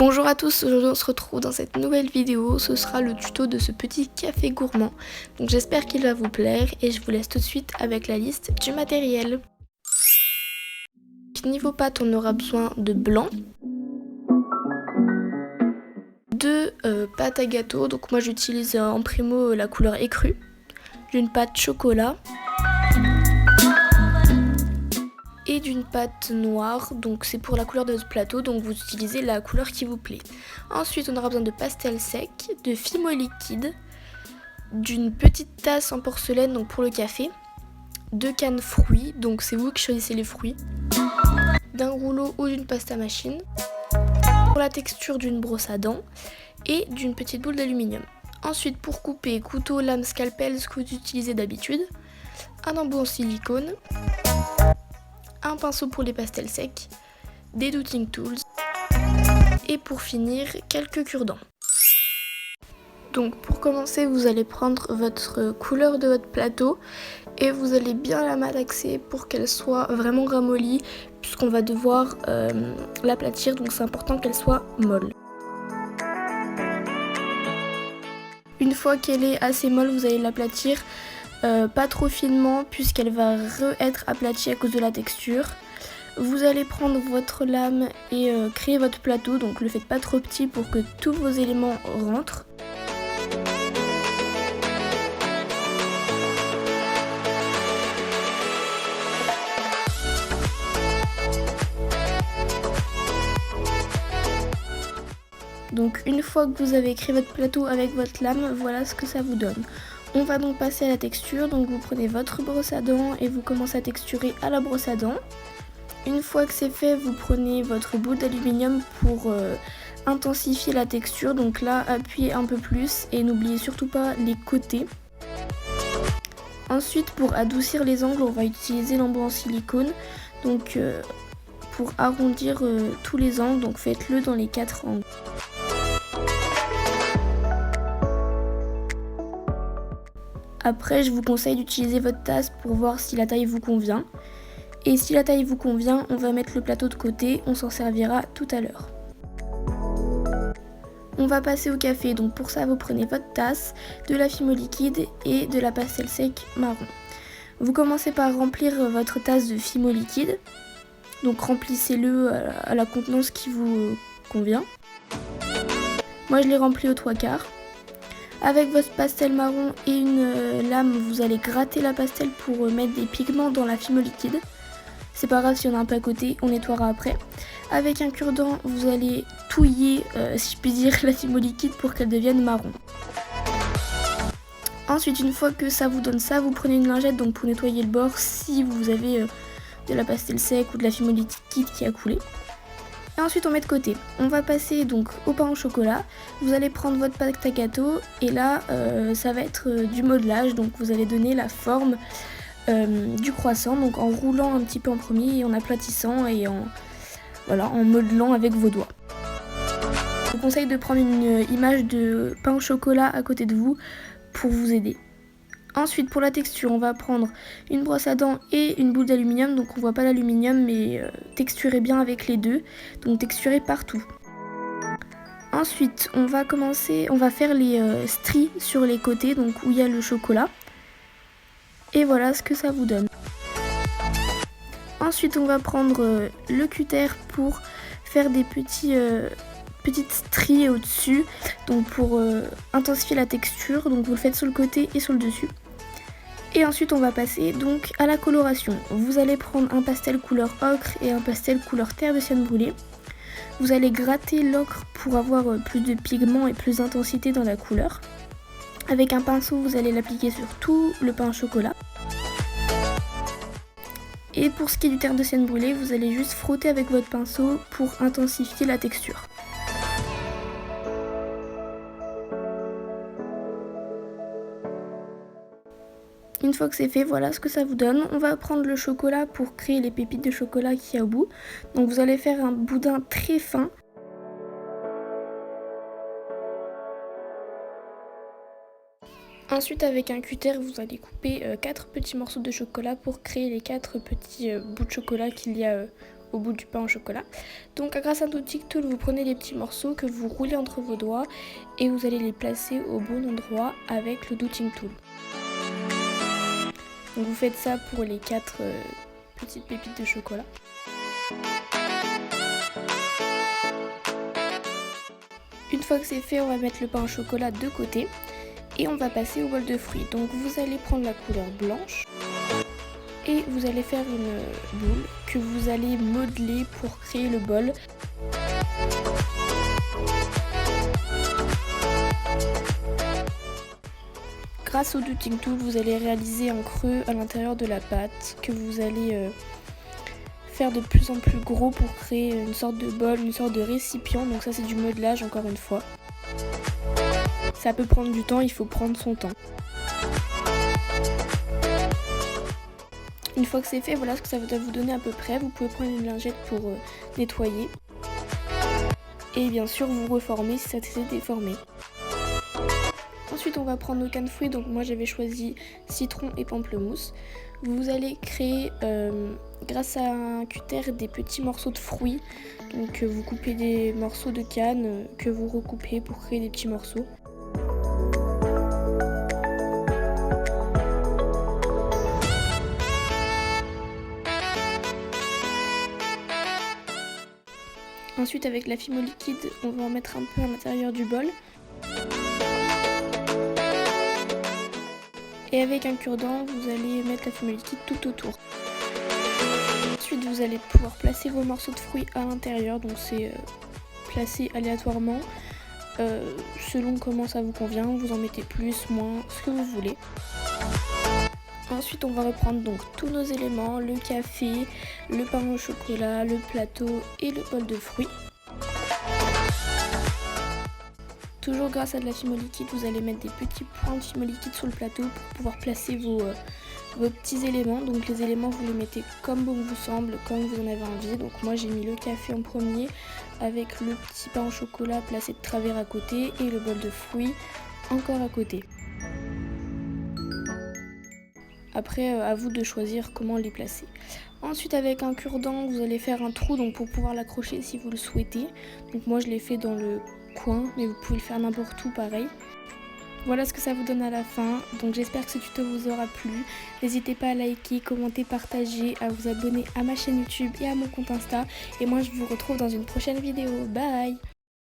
Bonjour à tous, aujourd'hui on se retrouve dans cette nouvelle vidéo, ce sera le tuto de ce petit café gourmand. Donc j'espère qu'il va vous plaire et je vous laisse tout de suite avec la liste du matériel. Niveau pâte, on aura besoin de blanc, de pâte à gâteau, donc moi j'utilise en primo la couleur écrue, d'une pâte chocolat et d'une pâte noire, donc c'est pour la couleur de votre plateau, donc vous utilisez la couleur qui vous plaît. Ensuite on aura besoin de pastel sec, de fimo liquide, d'une petite tasse en porcelaine donc pour le café, de cannes fruits, donc c'est vous qui choisissez les fruits, d'un rouleau ou d'une pâte à machine, pour la texture d'une brosse à dents et d'une petite boule d'aluminium. Ensuite pour couper, couteau, lame, scalpel, ce que vous utilisez d'habitude, un embout en silicone, un pinceau pour les pastels secs, des douting tools et pour finir quelques cure-dents. Donc pour commencer vous allez prendre votre couleur de votre plateau et vous allez bien la malaxer pour qu'elle soit vraiment ramollie puisqu'on va devoir l'aplatir, donc c'est important qu'elle soit molle. Une fois qu'elle est assez molle vous allez l'aplatir. Pas trop finement puisqu'elle va être aplatie à cause de la texture. Vous allez prendre votre lame et créer votre plateau, donc le faites pas trop petit pour que tous vos éléments rentrent. Donc une fois que vous avez créé votre plateau avec votre lame, voilà ce que ça vous donne. On va donc passer à la texture, donc vous prenez votre brosse à dents et vous commencez à texturer à la brosse à dents. Une fois que c'est fait, vous prenez votre boule d'aluminium pour intensifier la texture, donc là appuyez un peu plus et n'oubliez surtout pas les côtés. Ensuite pour adoucir les angles, on va utiliser l'embout en silicone, donc pour arrondir tous les angles, donc faites-le dans les 4 angles. Après, je vous conseille d'utiliser votre tasse pour voir si la taille vous convient. Et si la taille vous convient, on va mettre le plateau de côté, on s'en servira tout à l'heure. On va passer au café, donc pour ça vous prenez votre tasse, de la fimo liquide et de la pastel sec marron. Vous commencez par remplir votre tasse de fimo liquide, donc remplissez-le à la contenance qui vous convient. Moi je l'ai rempli aux 3/4. Avec votre pastel marron et une lame, vous allez gratter la pastel pour mettre des pigments dans la fimo liquide. C'est pas grave si on a un peu à côté, on nettoiera après. Avec un cure-dent, vous allez touiller, si je puis dire, la fimo liquide pour qu'elle devienne marron. Ensuite, une fois que ça vous donne ça, vous prenez une lingette donc pour nettoyer le bord si vous avez de la pastel sec ou de la fimo liquide qui a coulé. Et ensuite on met de côté. On va passer donc au pain au chocolat. Vous allez prendre votre pâte à gâteau et là ça va être du modelage. Donc vous allez donner la forme du croissant, donc en roulant un petit peu en premier et en aplatissant et en modelant avec vos doigts. Je vous conseille de prendre une image de pain au chocolat à côté de vous pour vous aider. Ensuite pour la texture, on va prendre une brosse à dents et une boule d'aluminium, donc on voit pas l'aluminium mais texturez bien avec les deux, donc texturez partout. Ensuite on va faire les stries sur les côtés, donc où il y a le chocolat. Et voilà ce que ça vous donne. Ensuite on va prendre le cutter pour faire des petites stries au-dessus, donc pour intensifier la texture, donc vous le faites sur le côté et sur le dessus. Et ensuite on va passer donc à la coloration. Vous allez prendre un pastel couleur ocre et un pastel couleur terre de sienne brûlée. Vous allez gratter l'ocre pour avoir plus de pigments et plus d'intensité dans la couleur. Avec un pinceau vous allez l'appliquer sur tout le pain au chocolat. Et pour ce qui est du terre de sienne brûlée, vous allez juste frotter avec votre pinceau pour intensifier la texture. Une fois que c'est fait, voilà ce que ça vous donne. On va prendre le chocolat pour créer les pépites de chocolat qu'il y a au bout. Donc vous allez faire un boudin très fin. Ensuite avec un cutter, vous allez couper 4 petits morceaux de chocolat pour créer les 4 petits bouts de chocolat qu'il y a au bout du pain au chocolat. Donc grâce à un doodling tool, vous prenez les petits morceaux que vous roulez entre vos doigts et vous allez les placer au bon endroit avec le doodling tool. Donc vous faites ça pour les 4 petites pépites de chocolat. Une fois que c'est fait, on va mettre le pain au chocolat de côté et on va passer au bol de fruits. Donc vous allez prendre la couleur blanche et vous allez faire une boule que vous allez modeler pour créer le bol. Grâce au doodling tool, vous allez réaliser un creux à l'intérieur de la pâte que vous allez faire de plus en plus gros pour créer une sorte de bol, une sorte de récipient. Donc ça c'est du modelage encore une fois. Ça peut prendre du temps, il faut prendre son temps. Une fois que c'est fait, voilà ce que ça va vous donner à peu près. Vous pouvez prendre une lingette pour nettoyer. Et bien sûr vous reformez si ça s'est déformé. Ensuite on va prendre nos cannes fruits, donc moi j'avais choisi citron et pamplemousse. Vous allez créer grâce à un cutter des petits morceaux de fruits. Donc vous coupez des morceaux de canne que vous recoupez pour créer des petits morceaux. Ensuite avec la fimo liquide, on va en mettre un peu à l'intérieur du bol. Et avec un cure-dent, vous allez mettre la fimo liquide tout autour. Ensuite, vous allez pouvoir placer vos morceaux de fruits à l'intérieur. Donc c'est placé aléatoirement, selon comment ça vous convient. Vous en mettez plus, moins, ce que vous voulez. Ensuite, on va reprendre donc tous nos éléments, le café, le pain au chocolat, le plateau et le bol de fruits. Toujours grâce à de la fimo liquide, vous allez mettre des petits points de fimo liquide sur le plateau pour pouvoir placer vos petits éléments. Donc les éléments, vous les mettez comme bon vous semble, comme vous en avez envie. Donc moi j'ai mis le café en premier avec le petit pain au chocolat placé de travers à côté et le bol de fruits encore à côté. Après, à vous de choisir comment les placer. Ensuite, avec un cure-dent, vous allez faire un trou donc pour pouvoir l'accrocher si vous le souhaitez. Donc moi je l'ai fait dans le coin, mais vous pouvez le faire n'importe où pareil. Voilà ce que ça vous donne à la fin. Donc j'espère que ce tuto vous aura plu. N'hésitez pas à liker, commenter, partager, à vous abonner à ma chaîne YouTube et à mon compte Insta. Et moi je vous retrouve dans une prochaine vidéo. Bye!